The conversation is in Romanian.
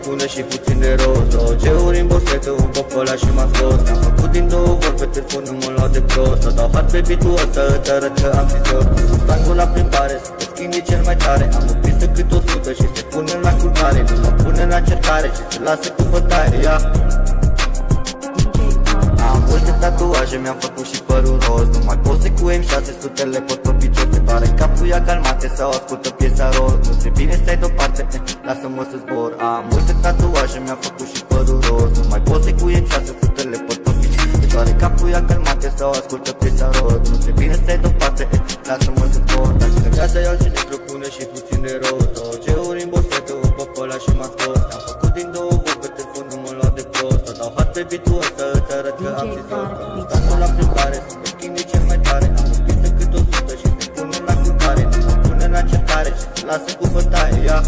pune și puțin de roz. 2 ori în borsetă, un pop ăla și m-a scos. Am făcut din 2 ori pe telefon, nu mă lua de prost. Să dau hard pe beat-ul ăsta, îți arăt că am scrisor. Stangul la plimbare, să te schimbi cel mai tare. Am o pistă cât 100 și se pune la culcare. Nu mă pune la încercare și se lasă cu bătaie, ia. Am multe tatuaje, mi-am făcut și părul roz. Nu mai poze cu M600-le pot pe picior. Te pare capul ia calmate sau ascultă piesa roz. Nu ți bine stai deoparte, lasă-mă să zbor. Am multe tatuaje, mi-am făcut și părul roz. Nu mai poze cu M600-le pot pe picior. Te pare capul ia calmate sau ascultă piesa roz. Nu ți bine stai deoparte, lasă-mă să zbor. Dacă în casa iau cine propune și puțin de roz. 10 ori în borsetă, un pop ăla și m-a scos. Am făcut din 2 ori pe telefon, nu mă lua de prost. Să dau hard pe beat-ul ăsta, îți arăt că am scrisor. Stangul la plimbare, să te schimbi cel mai tare. Am o pistă cât 100 și se pune la culcare. Nu mă pune la încercare și se lasă cu bătaie, ia.